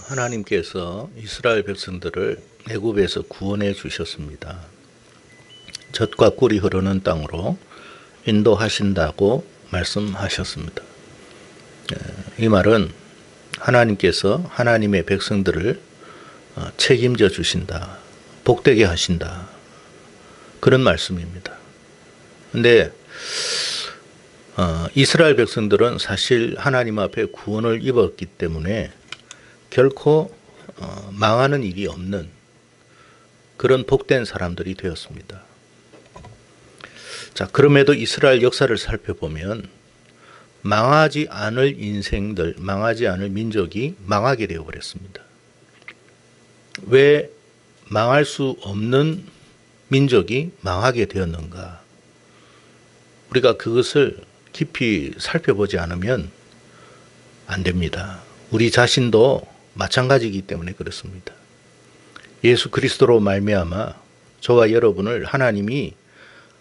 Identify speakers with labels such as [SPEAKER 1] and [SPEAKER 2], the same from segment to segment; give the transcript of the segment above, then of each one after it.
[SPEAKER 1] 하나님께서 이스라엘 백성들을 애굽에서 구원해 주셨습니다. 젖과 꿀이 흐르는 땅으로 인도하신다고 말씀하셨습니다. 이 말은 하나님께서 하나님의 백성들을 책임져 주신다, 복되게 하신다, 그런 말씀입니다. 근데 이스라엘 백성들은 사실 하나님 앞에 구원을 입었기 때문에 결코 망하는 일이 없는 그런 복된 사람들이 되었습니다. 자, 그럼에도 이스라엘 역사를 살펴보면 망하지 않을 인생들, 망하지 않을 민족이 망하게 되어버렸습니다. 왜 망할 수 없는 민족이 망하게 되었는가? 우리가 그것을 깊이 살펴보지 않으면 안 됩니다. 우리 자신도 마찬가지이기 때문에 그렇습니다. 예수 그리스도로 말미암아 저와 여러분을 하나님이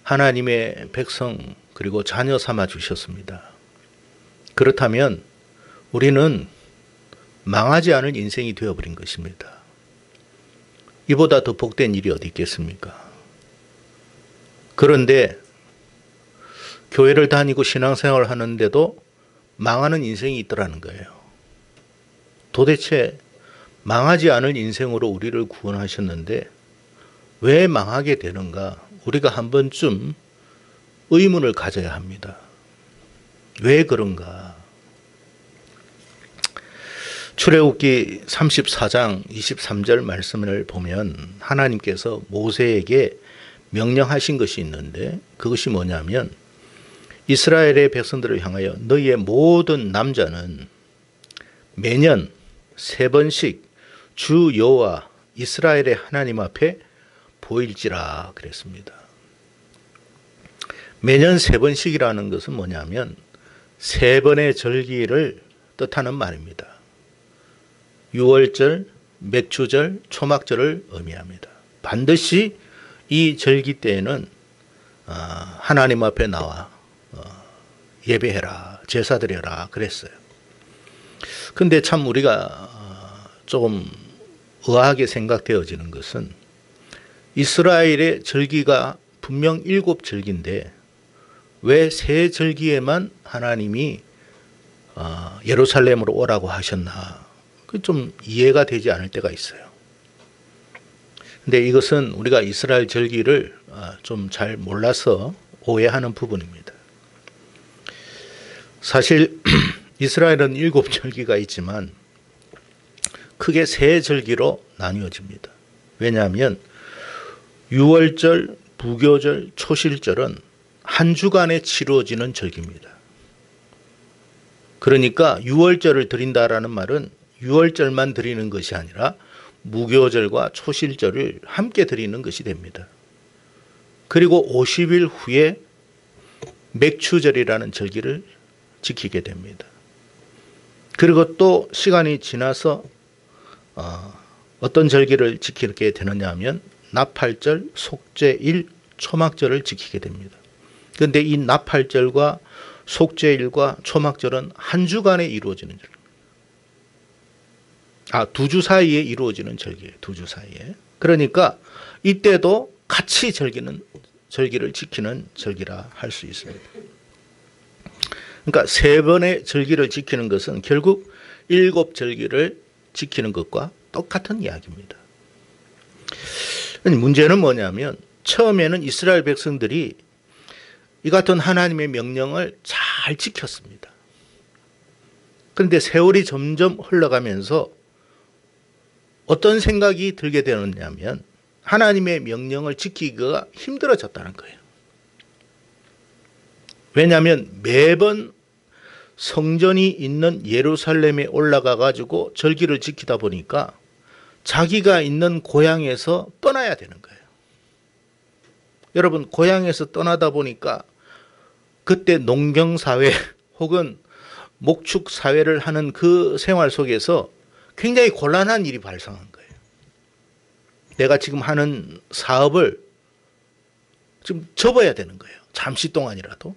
[SPEAKER 1] 하나님의 백성 그리고 자녀 삼아 주셨습니다. 그렇다면 우리는 망하지 않을 인생이 되어버린 것입니다. 이보다 더 복된 일이 어디 있겠습니까? 그런데 교회를 다니고 신앙생활을 하는데도 망하는 인생이 있더라는 거예요. 도대체 망하지 않을 인생으로 우리를 구원하셨는데 왜 망하게 되는가? 우리가 한 번쯤 의문을 가져야 합니다. 왜 그런가? 출애굽기 34장 23절 말씀을 보면 하나님께서 모세에게 명령하신 것이 있는데 그것이 뭐냐면 이스라엘의 백성들을 향하여 너희의 모든 남자는 매년 3번씩 주 여호와 이스라엘의 하나님 앞에 보일지라 그랬습니다. 매년 3번씩이라는 것은 뭐냐면 3번의 절기를 뜻하는 말입니다. 유월절, 맥주절, 초막절을 의미합니다. 반드시 이 절기 때에는 하나님 앞에 나와 예배해라, 제사드려라 그랬어요. 근데 참 우리가 조금 의아하게 생각되어지는 것은 이스라엘의 절기가 분명 7절기인데 왜 3절기에만 하나님이 예루살렘으로 오라고 하셨나? 그 좀 이해가 되지 않을 때가 있어요. 근데 이것은 우리가 이스라엘 절기를 좀 잘 몰라서 오해하는 부분입니다. 사실 이스라엘은 7절기가 있지만 크게 3절기로 나뉘어집니다. 왜냐하면 유월절, 부교절, 초실절은 한 주간에 치루어지는 절기입니다. 그러니까 유월절을 드린다라는 말은 유월절만 드리는 것이 아니라 무교절과 초실절을 함께 드리는 것이 됩니다. 그리고 50일 후에 맥추절이라는 절기를 지키게 됩니다. 그리고 또 시간이 지나서 어떤 절기를 지키게 되느냐 하면 나팔절, 속죄일, 초막절을 지키게 됩니다. 그런데 이 나팔절과 속죄일과 초막절은 한 주간에 이루어지는 절기입니다. 2주 사이에 이루어지는 절기예요. 2주 사이에. 그러니까 이때도 같이 절기를 지키는 절기라 할 수 있습니다. 그러니까 3번의 절기를 지키는 것은 결국 7절기를 지키는 것과 똑같은 이야기입니다. 문제는 뭐냐면 처음에는 이스라엘 백성들이 이 같은 하나님의 명령을 잘 지켰습니다. 그런데 세월이 점점 흘러가면서 어떤 생각이 들게 되느냐면 하나님의 명령을 지키기가 힘들어졌다는 거예요. 왜냐하면 매번 성전이 있는 예루살렘에 올라가 가지고 절기를 지키다 보니까 자기가 있는 고향에서 떠나야 되는 거예요. 여러분, 고향에서 떠나다 보니까 그때 농경사회 혹은 목축사회를 하는 그 생활 속에서 굉장히 곤란한 일이 발생한 거예요. 내가 지금 하는 사업을 지금 접어야 되는 거예요. 잠시 동안이라도.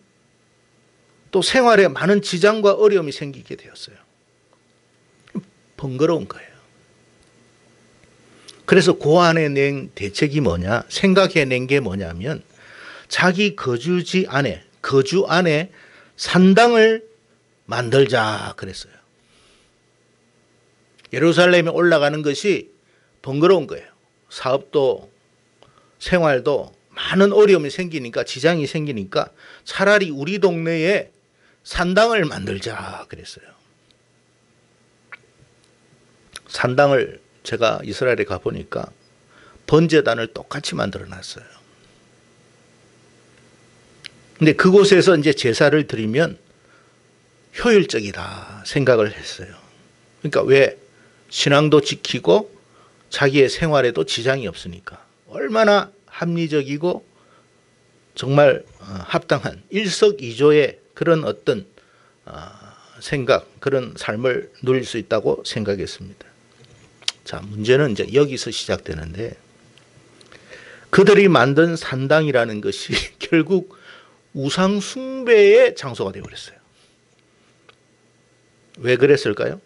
[SPEAKER 1] 또 생활에 많은 지장과 어려움이 생기게 되었어요. 번거로운 거예요. 그래서 그 안에 낸 대책이 뭐냐, 생각해낸 게 뭐냐면 자기 거주 안에 산당을 만들자 그랬어요. 예루살렘에 올라가는 것이 번거로운 거예요. 사업도 생활도 많은 어려움이 생기니까, 지장이 생기니까 차라리 우리 동네에 산당을 만들자 그랬어요. 산당을 제가 이스라엘에 가보니까 번제단을 똑같이 만들어 놨어요. 근데 그곳에서 이제 제사를 드리면 효율적이다 생각을 했어요. 그러니까 왜? 신앙도 지키고 자기의 생활에도 지장이 없으니까. 얼마나 합리적이고 정말 합당한 일석이조의 그런 어떤 생각, 그런 삶을 누릴 수 있다고 생각했습니다. 자, 문제는 이제 여기서 시작되는데, 그들이 만든 산당이라는 것이 결국 우상 숭배의 장소가 되어버렸어요. 왜 그랬을까요?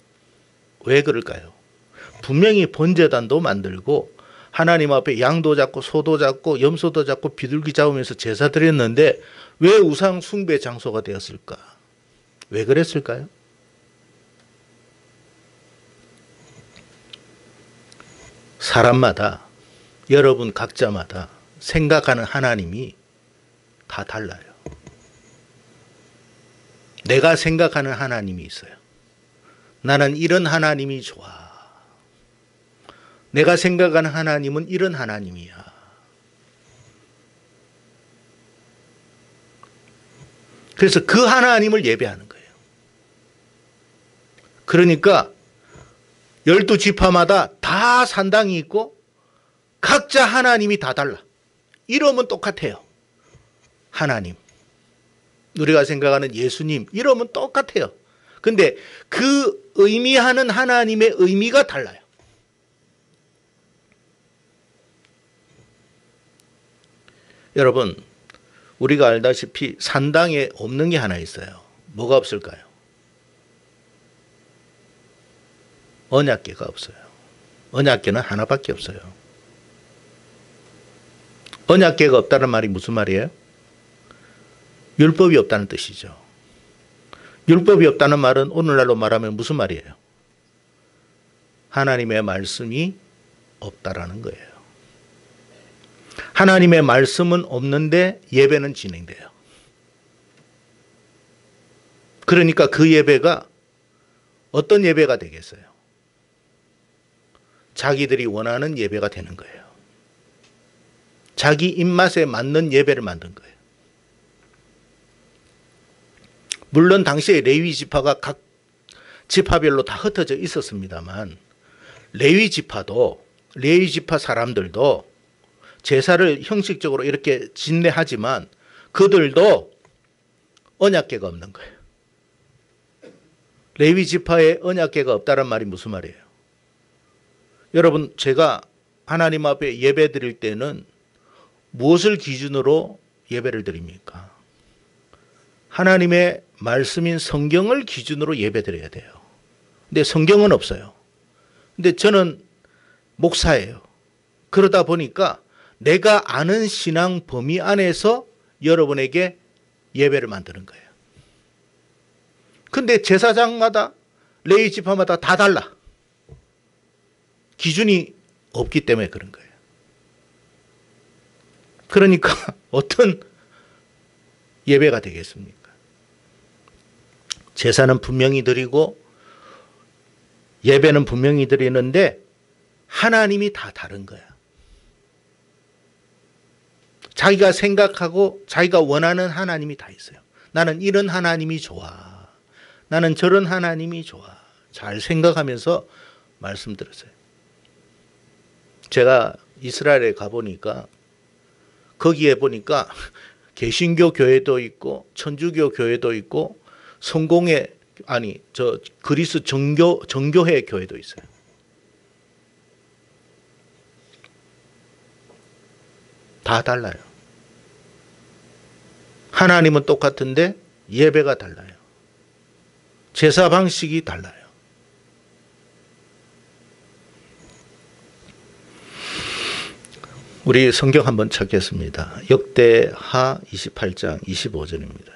[SPEAKER 1] 왜 그럴까요? 분명히 번제단도 만들고 하나님 앞에 양도 잡고 소도 잡고 염소도 잡고 비둘기 잡으면서 제사 드렸는데 왜 우상 숭배 장소가 되었을까? 왜 그랬을까요? 사람마다, 여러분 각자마다 생각하는 하나님이 다 달라요. 내가 생각하는 하나님이 있어요. 나는 이런 하나님이 좋아. 내가 생각하는 하나님은 이런 하나님이야. 그래서 그 하나님을 예배하는 거예요. 그러니까 12지파마다 다 산당이 있고 각자 하나님이 다 달라. 이름은 똑같아요. 하나님. 우리가 생각하는 예수님, 이름은 똑같아요. 근데 그 의미하는 하나님의 의미가 달라요. 여러분, 우리가 알다시피 산당에 없는 게 하나 있어요. 뭐가 없을까요? 언약궤가 없어요. 언약궤는 하나밖에 없어요. 언약궤가 없다는 말이 무슨 말이에요? 율법이 없다는 뜻이죠. 율법이 없다는 말은 오늘날로 말하면 무슨 말이에요? 하나님의 말씀이 없다라는 거예요. 하나님의 말씀은 없는데 예배는 진행돼요. 그러니까 그 예배가 어떤 예배가 되겠어요? 자기들이 원하는 예배가 되는 거예요. 자기 입맛에 맞는 예배를 만든 거예요. 물론 당시에 레위 지파가 각 지파별로 다 흩어져 있었습니다만, 레위 지파 사람들도 제사를 형식적으로 이렇게 진례하지만 그들도 언약궤가 없는 거예요. 레위 지파에 언약궤가 없다는 말이 무슨 말이에요? 여러분, 제가 하나님 앞에 예배 드릴 때는 무엇을 기준으로 예배를 드립니까? 하나님의 말씀인 성경을 기준으로 예배 드려야 돼요. 근데 성경은 없어요. 근데 저는 목사예요. 그러다 보니까 내가 아는 신앙 범위 안에서 여러분에게 예배를 만드는 거예요. 근데 제사장마다, 레위 지파마다 다 달라. 기준이 없기 때문에 그런 거예요. 그러니까 어떤 예배가 되겠습니까? 제사는 분명히 드리고 예배는 분명히 드리는데 하나님이 다 다른 거야. 자기가 생각하고 자기가 원하는 하나님이 다 있어요. 나는 이런 하나님이 좋아. 나는 저런 하나님이 좋아. 잘 생각하면서 말씀드렸어요. 제가 이스라엘에 가보니까 거기에 보니까 개신교 교회도 있고 천주교 교회도 있고 그리스 정교회 교회도 있어요. 다 달라요. 하나님은 똑같은데 예배가 달라요. 제사 방식이 달라요. 우리 성경 한번 찾겠습니다. 역대하 28장 25절입니다.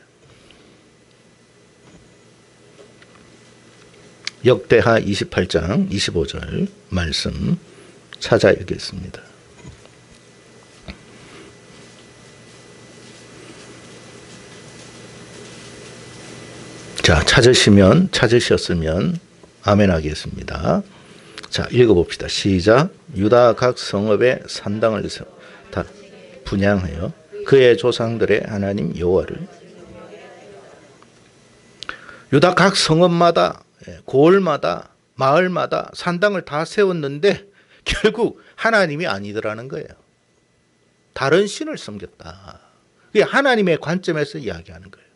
[SPEAKER 1] 역대하 28장 25절 말씀 찾아 읽겠습니다. 자, 찾으셨으면 아멘 하겠습니다. 자, 읽어봅시다. 시작. 유다 각 성읍의 산당을 다 분향하여 그의 조상들의 하나님 여호와를, 유다 각 성읍마다, 고을마다, 마을마다 산당을 다 세웠는데 결국 하나님이 아니더라는 거예요. 다른 신을 섬겼다. 그게 하나님의 관점에서 이야기하는 거예요.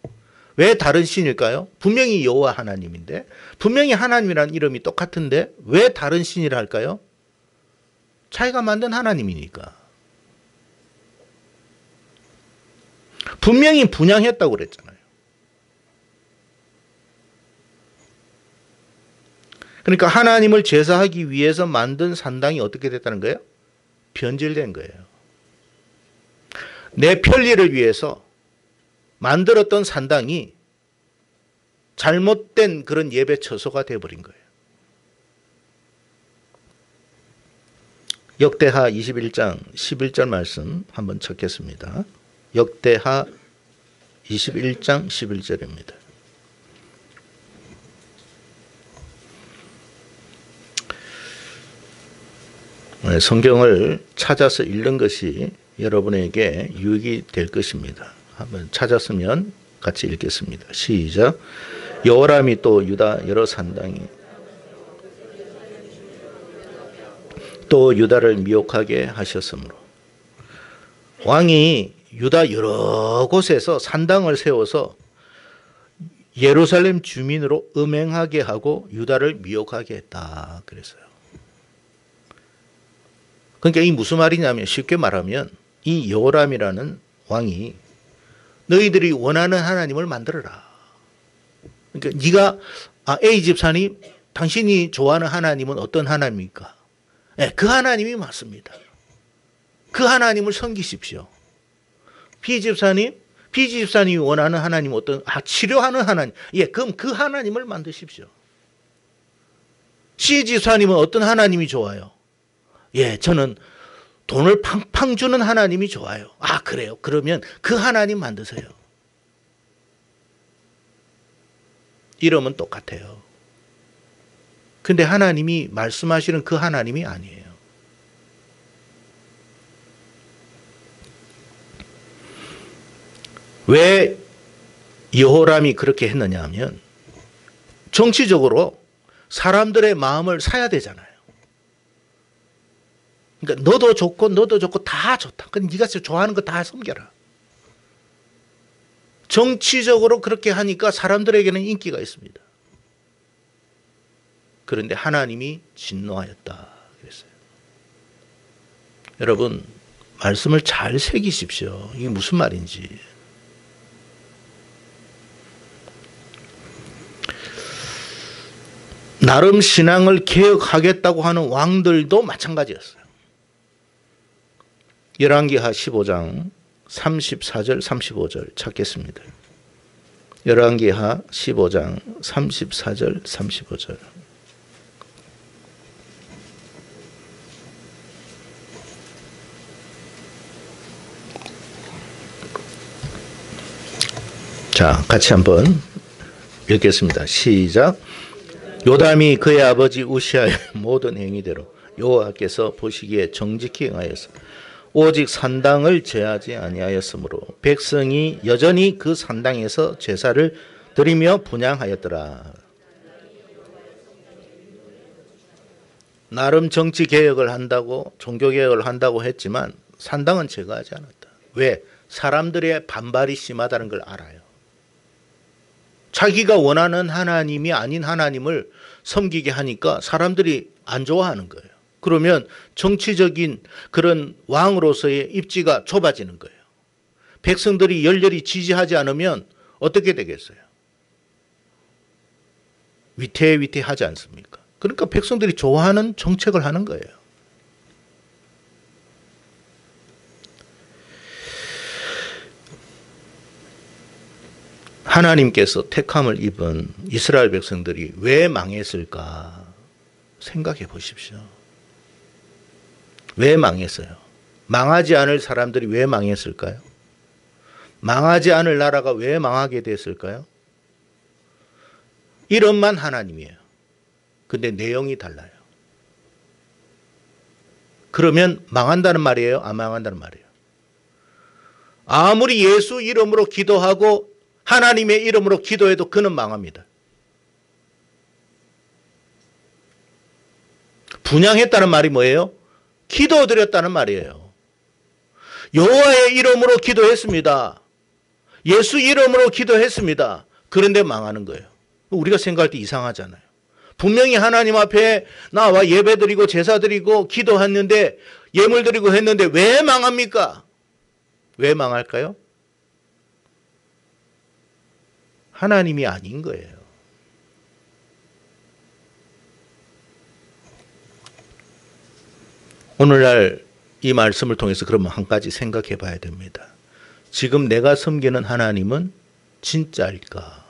[SPEAKER 1] 왜 다른 신일까요? 분명히 여호와 하나님인데, 분명히 하나님이라는 이름이 똑같은데 왜 다른 신이라 할까요? 자기가 만든 하나님이니까. 분명히 분향했다고 그랬잖아요. 그러니까 하나님을 제사하기 위해서 만든 산당이 어떻게 됐다는 거예요? 변질된 거예요. 내 편리를 위해서 만들었던 산당이 잘못된 그런 예배 처소가 되어버린 거예요. 역대하 21장 11절 말씀 한번 찾겠습니다. 역대하 21장 11절입니다. 성경을 찾아서 읽는 것이 여러분에게 유익이 될 것입니다. 한번 찾았으면 같이 읽겠습니다. 시작. 여호람이 또 유다 여러 산당이 또 유다를 미혹하게 하셨으므로, 왕이 유다 여러 곳에서 산당을 세워서 예루살렘 주민으로 음행하게 하고 유다를 미혹하게 했다 그랬어요. 그러니까 이 무슨 말이냐면, 쉽게 말하면 이 여호람이라는 왕이 너희들이 원하는 하나님을 만들어라. 그러니까 네가 A 집사님, 당신이 좋아하는 하나님은 어떤 하나님입니까? 네, 그 하나님이 맞습니다. 그 하나님을 섬기십시오. B 집사님이 원하는 하나님은 어떤, 치료하는 하나님. 예, 그럼 그 하나님을 만드십시오. C 집사님은 어떤 하나님이 좋아요? 예, 저는 돈을 팡팡 주는 하나님이 좋아요. 그래요. 그러면 그 하나님 만드세요. 이름은 똑같아요. 근데 하나님이 말씀하시는 그 하나님이 아니에요. 왜 여호람이 그렇게 했느냐 하면, 정치적으로 사람들의 마음을 사야 되잖아요. 그러니까 너도 좋고 다 좋다. 그럼 네가 좋아하는 거 다 섬겨라. 정치적으로 그렇게 하니까 사람들에게는 인기가 있습니다. 그런데 하나님이 진노하였다 그랬어요. 여러분, 말씀을 잘 새기십시오. 이게 무슨 말인지. 나름 신앙을 개혁하겠다고 하는 왕들도 마찬가지였어요. 열왕기하 15장 34절 35절 찾겠습니다. 열왕기하 15장 34절 35절. 자, 같이 한번 읽겠습니다. 시작. 요담이 그의 아버지 우시아의 모든 행위대로 여호와께서 보시기에 정직히 행하여서 오직 산당을 제하지 아니하였으므로 백성이 여전히 그 산당에서 제사를 드리며 분향하였더라. 나름 정치 개혁을 한다고, 종교 개혁을 한다고 했지만 산당은 제거하지 않았다. 왜? 사람들의 반발이 심하다는 걸 알아요. 자기가 원하는 하나님이 아닌 하나님을 섬기게 하니까 사람들이 안 좋아하는 거예요. 그러면 정치적인 그런 왕으로서의 입지가 좁아지는 거예요. 백성들이 열렬히 지지하지 않으면 어떻게 되겠어요? 위태위태하지 않습니까? 그러니까 백성들이 좋아하는 정책을 하는 거예요. 하나님께서 택함을 입은 이스라엘 백성들이 왜 망했을까 생각해 보십시오. 왜 망했어요? 망하지 않을 사람들이 왜 망했을까요? 망하지 않을 나라가 왜 망하게 됐을까요? 이름만 하나님이에요. 근데 내용이 달라요. 그러면 망한다는 말이에요? 안 망한다는 말이에요? 아무리 예수 이름으로 기도하고 하나님의 이름으로 기도해도 그는 망합니다. 분향했다는 말이 뭐예요? 기도드렸다는 말이에요. 여호와의 이름으로 기도했습니다. 예수 이름으로 기도했습니다. 그런데 망하는 거예요. 우리가 생각할 때 이상하잖아요. 분명히 하나님 앞에 나와 예배드리고 제사드리고 기도했는데 예물드리고 했는데 왜 망합니까? 왜 망할까요? 하나님이 아닌 거예요. 오늘날 이 말씀을 통해서 그러면 한 가지 생각해 봐야 됩니다. 지금 내가 섬기는 하나님은 진짜일까?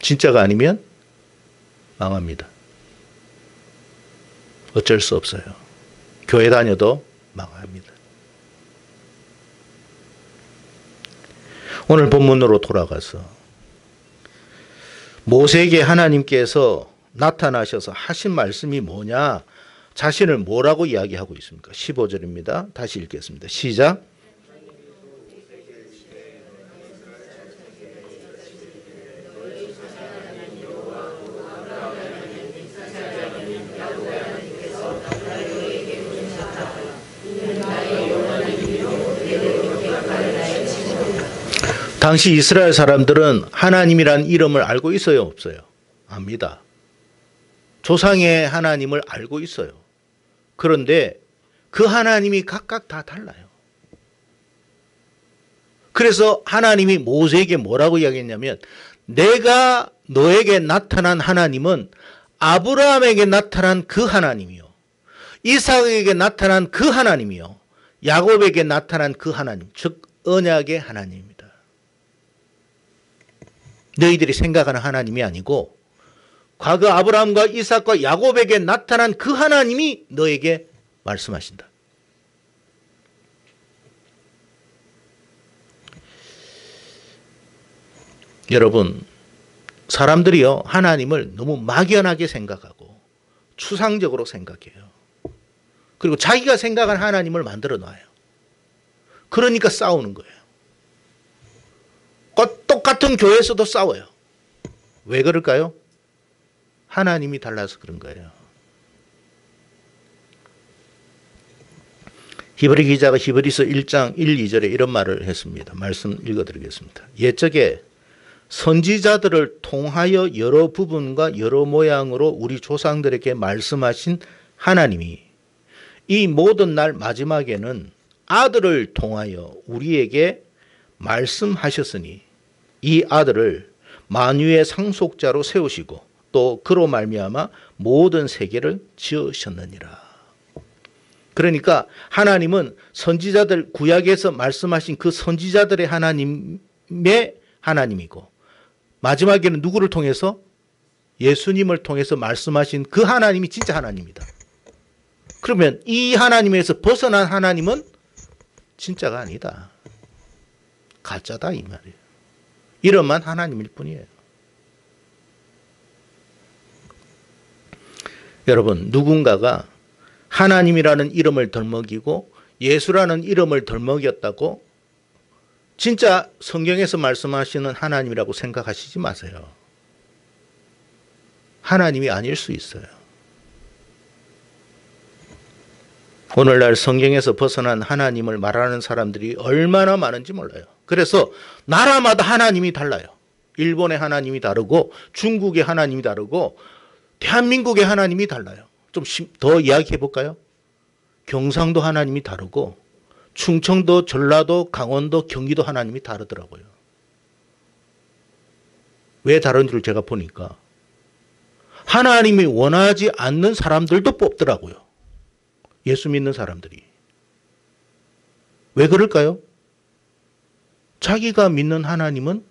[SPEAKER 1] 진짜가 아니면 망합니다. 어쩔 수 없어요. 교회 다녀도 망합니다. 오늘 본문으로 돌아가서 모세에게 하나님께서 나타나셔서 하신 말씀이 뭐냐? 자신을 뭐라고 이야기하고 있습니까? 15절입니다. 다시 읽겠습니다. 시작. 당시 이스라엘 사람들은 하나님이란 이름을 알고 있어요? 없어요? 압니다. 조상의 하나님을 알고 있어요. 그런데 그 하나님이 각각 다 달라요. 그래서 하나님이 모세에게 뭐라고 이야기했냐면 내가 너에게 나타난 하나님은 아브라함에게 나타난 그 하나님이요. 이삭에게 나타난 그 하나님이요. 야곱에게 나타난 그 하나님, 즉 언약의 하나님입니다. 너희들이 생각하는 하나님이 아니고 과거 아브라함과 이삭과 야곱에게 나타난 그 하나님이 너에게 말씀하신다. 여러분, 사람들이요 하나님을 너무 막연하게 생각하고 추상적으로 생각해요. 그리고 자기가 생각한 하나님을 만들어 놔요. 그러니까 싸우는 거예요. 똑같은 교회에서도 싸워요. 왜 그럴까요? 하나님이 달라서 그런 거예요. 히브리 기자가 히브리서 1장 1, 2절에 이런 말을 했습니다. 말씀 읽어드리겠습니다. 옛적에 선지자들을 통하여 여러 부분과 여러 모양으로 우리 조상들에게 말씀하신 하나님이 이 모든 날 마지막에는 아들을 통하여 우리에게 말씀하셨으니 이 아들을 만유의 상속자로 세우시고 또 그로 말미암아 모든 세계를 지으셨느니라. 그러니까 하나님은 선지자들 구약에서 말씀하신 그 선지자들의 하나님의 하나님이고 마지막에는 누구를 통해서? 예수님을 통해서 말씀하신 그 하나님이 진짜 하나님이다. 그러면 이 하나님에서 벗어난 하나님은 진짜가 아니다. 가짜다 이 말이에요. 이름만 하나님일 뿐이에요. 여러분, 누군가가 하나님이라는 이름을 덜먹이고 예수라는 이름을 덜먹였다고 진짜 성경에서 말씀하시는 하나님이라고 생각하시지 마세요. 하나님이 아닐 수 있어요. 오늘날 성경에서 벗어난 하나님을 말하는 사람들이 얼마나 많은지 몰라요. 그래서 나라마다 하나님이 달라요. 일본의 하나님이 다르고 중국의 하나님이 다르고 대한민국의 하나님이 달라요. 좀 더 이야기해 볼까요? 경상도 하나님이 다르고 충청도, 전라도, 강원도, 경기도 하나님이 다르더라고요. 왜 다른지를 제가 보니까 하나님이 원하지 않는 사람들도 뽑더라고요. 예수 믿는 사람들이. 왜 그럴까요? 자기가 믿는 하나님은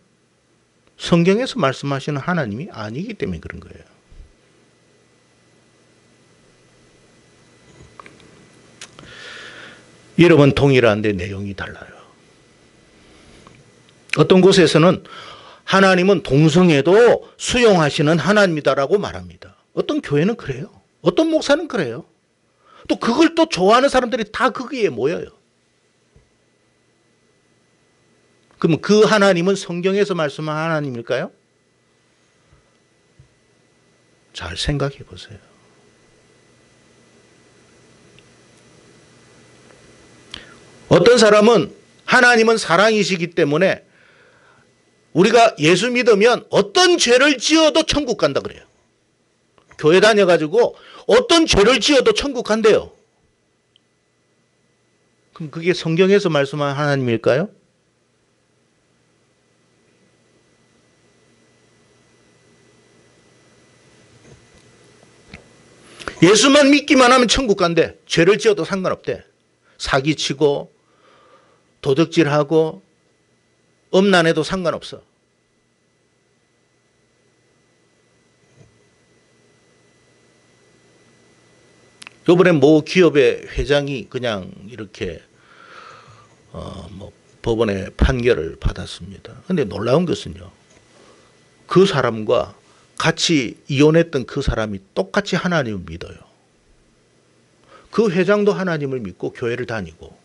[SPEAKER 1] 성경에서 말씀하시는 하나님이 아니기 때문에 그런 거예요. 여러분 동일한데 내용이 달라요. 어떤 곳에서는 하나님은 동성애도 수용하시는 하나님이다라고 말합니다. 어떤 교회는 그래요. 어떤 목사는 그래요. 또 그걸 또 좋아하는 사람들이 다 거기에 모여요. 그럼 그 하나님은 성경에서 말씀한 하나님일까요? 잘 생각해 보세요. 어떤 사람은 하나님은 사랑이시기 때문에 우리가 예수 믿으면 어떤 죄를 지어도 천국 간다 그래요. 교회 다녀가지고 어떤 죄를 지어도 천국 간대요. 그럼 그게 성경에서 말씀한 하나님일까요? 예수만 믿기만 하면 천국 간대. 죄를 지어도 상관없대. 사기치고 도둑질하고 음란해도 상관없어. 요번에 모 기업의 회장이 그냥 이렇게 법원에 판결을 받았습니다. 근데 놀라운 것은요. 그 사람과 같이 이혼했던 그 사람이 똑같이 하나님을 믿어요. 그 회장도 하나님을 믿고 교회를 다니고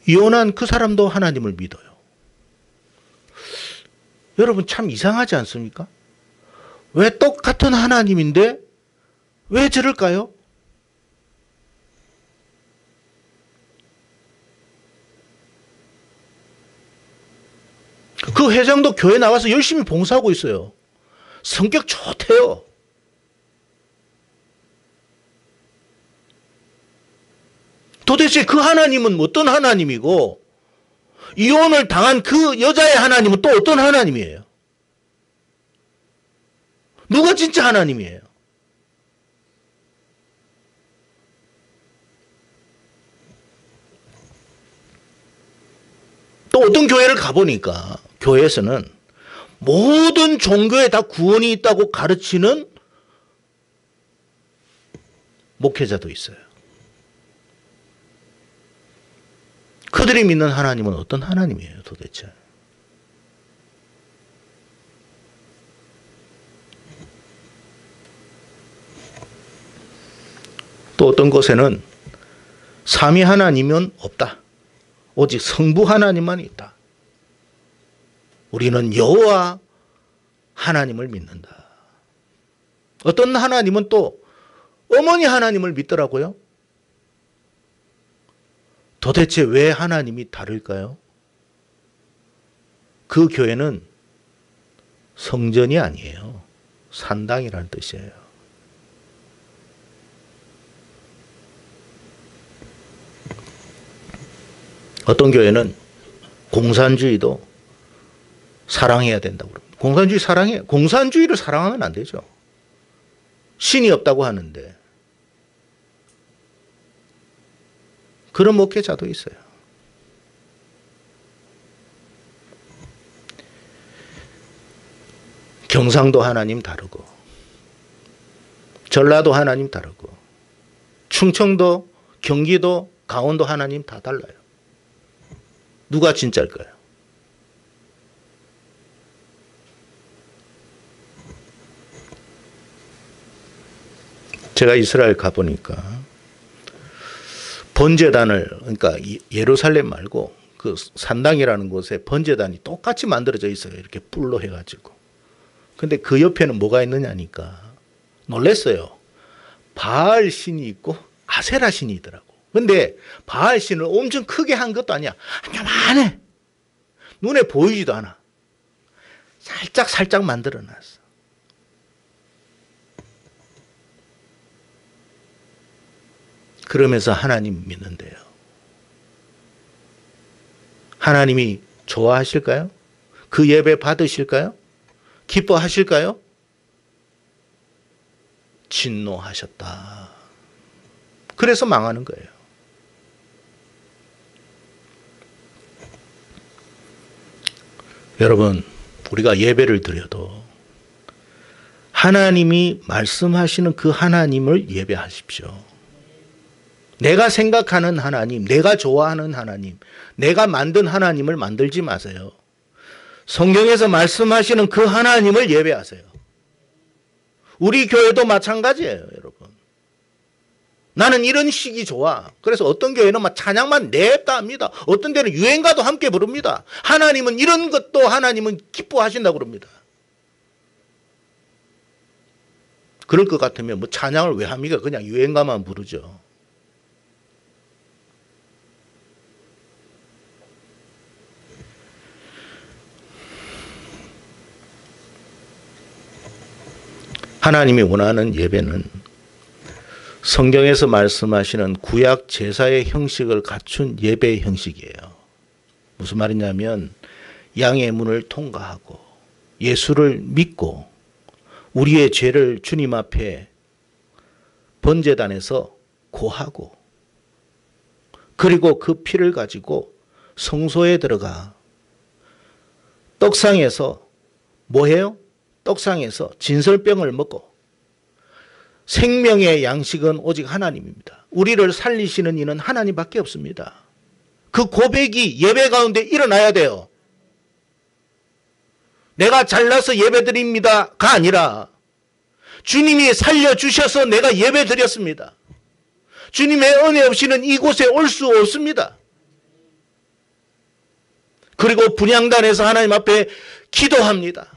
[SPEAKER 1] 이혼한 그 사람도 하나님을 믿어요. 여러분 참 이상하지 않습니까? 왜 똑같은 하나님인데 왜 저럴까요? 그 회장도 교회 나와서 열심히 봉사하고 있어요. 성격 좋대요. 도대체 그 하나님은 어떤 하나님이고 이혼을 당한 그 여자의 하나님은 또 어떤 하나님이에요? 누가 진짜 하나님이에요? 또 어떤 교회를 가보니까 교회에서는 모든 종교에 다 구원이 있다고 가르치는 목회자도 있어요. 그들이 믿는 하나님은 어떤 하나님이에요, 도대체? 또 어떤 곳에는 삼위 하나님은 없다. 오직 성부 하나님만 있다. 우리는 여호와 하나님을 믿는다. 어떤 하나님은 또 어머니 하나님을 믿더라고요. 도대체 왜 하나님이 다를까요? 그 교회는 성전이 아니에요. 산당이라는 뜻이에요. 어떤 교회는 공산주의도 사랑해야 된다고 그럽니다. 공산주의 사랑해. 공산주의를 사랑하면 안 되죠. 신이 없다고 하는데. 그런 목회자도 있어요. 경상도 하나님 다르고 전라도 하나님 다르고 충청도, 경기도, 강원도 하나님 다 달라요. 누가 진짜일까요? 제가 이스라엘 가보니까 번제단을, 그러니까 예루살렘 말고 그 산당이라는 곳에 번제단이 똑같이 만들어져 있어요. 이렇게 뿔로 해가지고. 근데 그 옆에는 뭐가 있느냐니까 놀랬어요. 바알 신이 있고 아세라 신이 있더라고. 근데 바알 신을 엄청 크게 한 것도 아니야. 요만해. 눈에 보이지도 않아. 살짝 만들어 놨어. 그러면서 하나님 믿는데요. 하나님이 좋아하실까요? 그 예배 받으실까요? 기뻐하실까요? 진노하셨다. 그래서 망하는 거예요. 여러분, 우리가 예배를 드려도 하나님이 말씀하시는 그 하나님을 예배하십시오. 내가 생각하는 하나님, 내가 좋아하는 하나님, 내가 만든 하나님을 만들지 마세요. 성경에서 말씀하시는 그 하나님을 예배하세요. 우리 교회도 마찬가지예요, 여러분. 나는 이런 식이 좋아. 그래서 어떤 교회는 막 찬양만 냅다 합니다. 어떤 데는 유행가도 함께 부릅니다. 하나님은 이런 것도 하나님은 기뻐하신다고 그럽니다. 그럴 것 같으면 뭐 찬양을 왜 합니까? 그냥 유행가만 부르죠. 하나님이 원하는 예배는 성경에서 말씀하시는 구약 제사의 형식을 갖춘 예배의 형식이에요. 무슨 말이냐면 양의 문을 통과하고 예수를 믿고 우리의 죄를 주님 앞에 번제단에서 고하고 그리고 그 피를 가지고 성소에 들어가 떡상에서 뭐해요? 떡상에서 진설병을 먹고 생명의 양식은 오직 하나님입니다. 우리를 살리시는 이는 하나님밖에 없습니다. 그 고백이 예배 가운데 일어나야 돼요. 내가 잘나서 예배드립니다가 아니라 주님이 살려주셔서 내가 예배드렸습니다. 주님의 은혜 없이는 이곳에 올 수 없습니다. 그리고 분향단에서 하나님 앞에 기도합니다.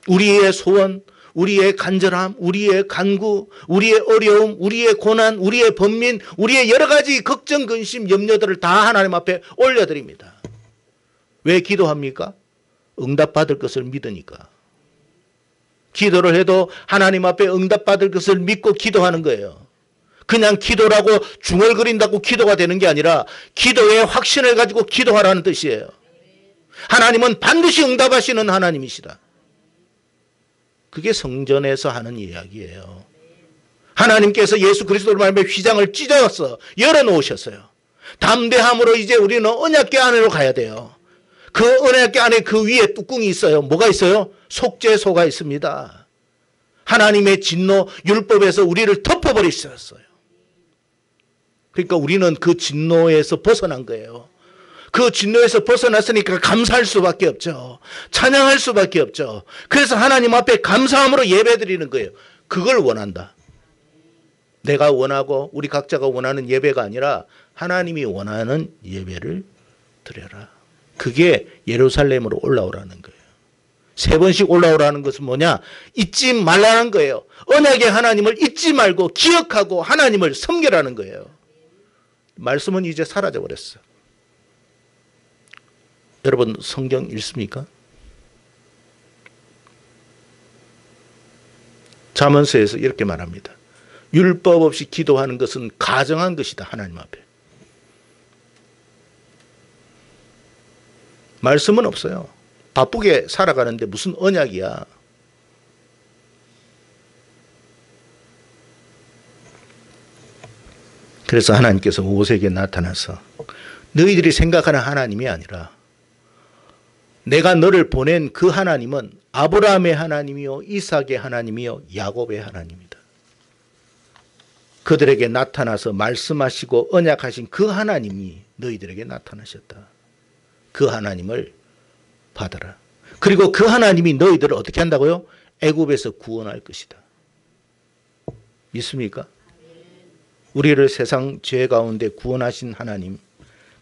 [SPEAKER 1] 우리의 소원, 우리의 간절함, 우리의 간구, 우리의 어려움, 우리의 고난, 우리의 번민, 우리의 여러 가지 걱정, 근심, 염려들을 다 하나님 앞에 올려드립니다. 왜 기도합니까? 응답받을 것을 믿으니까. 기도를 해도 하나님 앞에 응답받을 것을 믿고 기도하는 거예요. 그냥 기도라고 중얼거린다고 기도가 되는 게 아니라 기도의 확신을 가지고 기도하라는 뜻이에요. 하나님은 반드시 응답하시는 하나님이시다. 그게 성전에서 하는 이야기예요. 하나님께서 예수 그리스도를 말하며 휘장을 찢어서 열어놓으셨어요. 담대함으로 이제 우리는 언약궤 안으로 가야 돼요. 그 언약궤 안에 그 위에 뚜껑이 있어요. 뭐가 있어요? 속죄소가 있습니다. 하나님의 진노 율법에서 우리를 덮어버리셨어요. 그러니까 우리는 그 진노에서 벗어난 거예요. 그 진노에서 벗어났으니까 감사할 수밖에 없죠. 찬양할 수밖에 없죠. 그래서 하나님 앞에 감사함으로 예배드리는 거예요. 그걸 원한다. 내가 원하고 우리 각자가 원하는 예배가 아니라 하나님이 원하는 예배를 드려라. 그게 예루살렘으로 올라오라는 거예요. 3번씩 올라오라는 것은 뭐냐? 잊지 말라는 거예요. 언약의 하나님을 잊지 말고 기억하고 하나님을 섬기라는 거예요. 말씀은 이제 사라져버렸어. 여러분 성경 읽습니까? 잠언서에서 이렇게 말합니다. 율법 없이 기도하는 것은 가정한 것이다. 하나님 앞에. 말씀은 없어요. 바쁘게 살아가는데 무슨 언약이야. 그래서 하나님께서 모세에게 나타나서 너희들이 생각하는 하나님이 아니라 내가 너를 보낸 그 하나님은 아브라함의 하나님이요 이삭의 하나님이요 야곱의 하나님이다. 그들에게 나타나서 말씀하시고 언약하신 그 하나님이 너희들에게 나타나셨다. 그 하나님을 받아라. 그리고 그 하나님이 너희들을 어떻게 한다고요? 애굽에서 구원할 것이다. 믿습니까? 우리를 세상 죄 가운데 구원하신 하나님,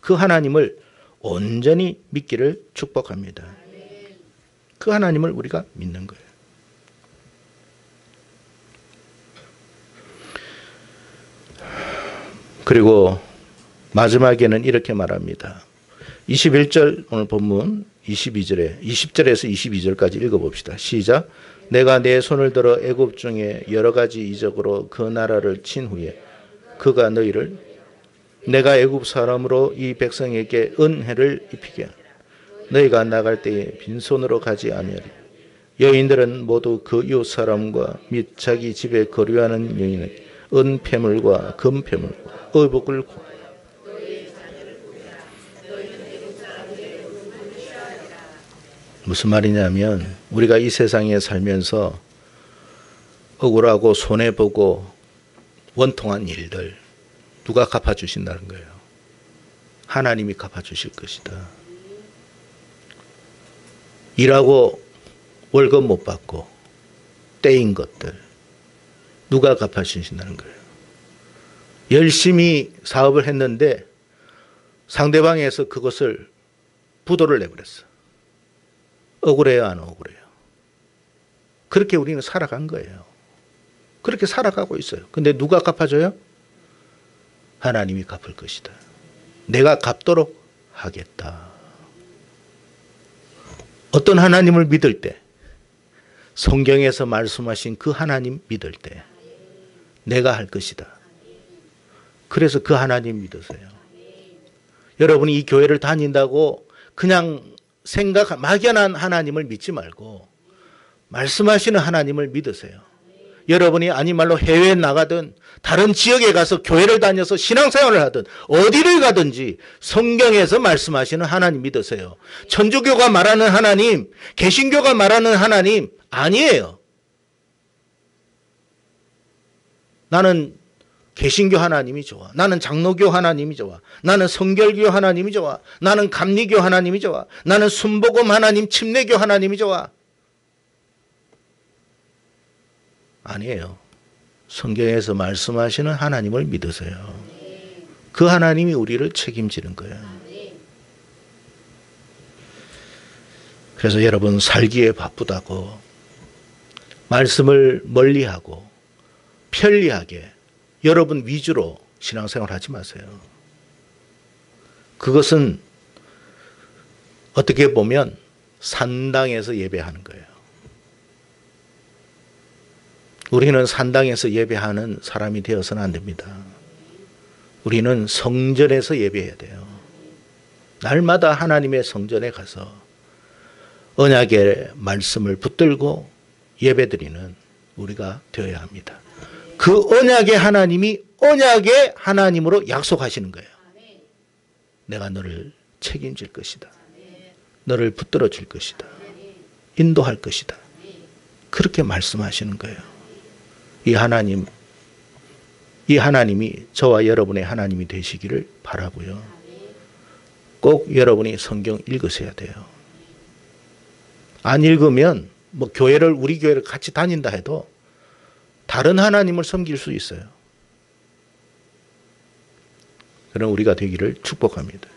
[SPEAKER 1] 그 하나님을 온전히 믿기를 축복합니다. 그 하나님을 우리가 믿는 거예요. 그리고 마지막에는 이렇게 말합니다. 21절 오늘 본문 20절에서 22절까지 읽어봅시다. 시작. 내가 내 손을 들어 애굽 중에 여러 가지 이적으로 그 나라를 친 후에 그가 너희를 내가 애굽 사람으로 이 백성에게 은혜를 입히게 너희가 나갈 때에 빈손으로 가지 아니하리. 여인들은 모두 그 이웃 사람과 및 자기 집에 거류하는 여인에게 은폐물과 금폐물과 의복을 무슨 말이냐면 우리가 이 세상에 살면서 억울하고 손해보고 원통한 일들 누가 갚아주신다는 거예요. 하나님이 갚아주실 것이다. 일하고 월급 못 받고 떼인 것들 누가 갚아주신다는 거예요. 열심히 사업을 했는데 상대방에서 그것을 부도를 내버렸어. 억울해요, 안 억울해요? 그렇게 우리는 살아간 거예요. 그렇게 살아가고 있어요. 근데 누가 갚아줘요? 하나님이 갚을 것이다. 내가 갚도록 하겠다. 어떤 하나님을 믿을 때, 성경에서 말씀하신 그 하나님 믿을 때 내가 할 것이다. 그래서 그 하나님 믿으세요. 여러분이 이 교회를 다닌다고 그냥 막연한 하나님을 믿지 말고 말씀하시는 하나님을 믿으세요. 여러분이 아니말로 해외에 나가든 다른 지역에 가서 교회를 다녀서 신앙생활을 하든 어디를 가든지 성경에서 말씀하시는 하나님 믿으세요. 천주교가 말하는 하나님, 개신교가 말하는 하나님 아니에요. 나는 개신교 하나님이 좋아. 나는 장로교 하나님이 좋아. 나는 성결교 하나님이 좋아. 나는 감리교 하나님이 좋아. 나는 순복음 하나님, 침례교 하나님이 좋아. 아니에요. 성경에서 말씀하시는 하나님을 믿으세요. 그 하나님이 우리를 책임지는 거예요. 그래서 여러분 살기에 바쁘다고 말씀을 멀리하고 편리하게 여러분 위주로 신앙생활 하지 마세요. 그것은 어떻게 보면 산당에서 예배하는 거예요. 우리는 산당에서 예배하는 사람이 되어서는 안 됩니다. 우리는 성전에서 예배해야 돼요. 날마다 하나님의 성전에 가서 언약의 말씀을 붙들고 예배드리는 우리가 되어야 합니다. 그 언약의 하나님이 언약의 하나님으로 약속하시는 거예요. 내가 너를 책임질 것이다. 너를 붙들어 줄 것이다. 인도할 것이다. 그렇게 말씀하시는 거예요. 이 하나님이 저와 여러분의 하나님이 되시기를 바라고요. 꼭 여러분이 성경 읽으셔야 돼요. 안 읽으면 우리 교회를 같이 다닌다 해도 다른 하나님을 섬길 수 있어요. 그럼 우리가 되기를 축복합니다.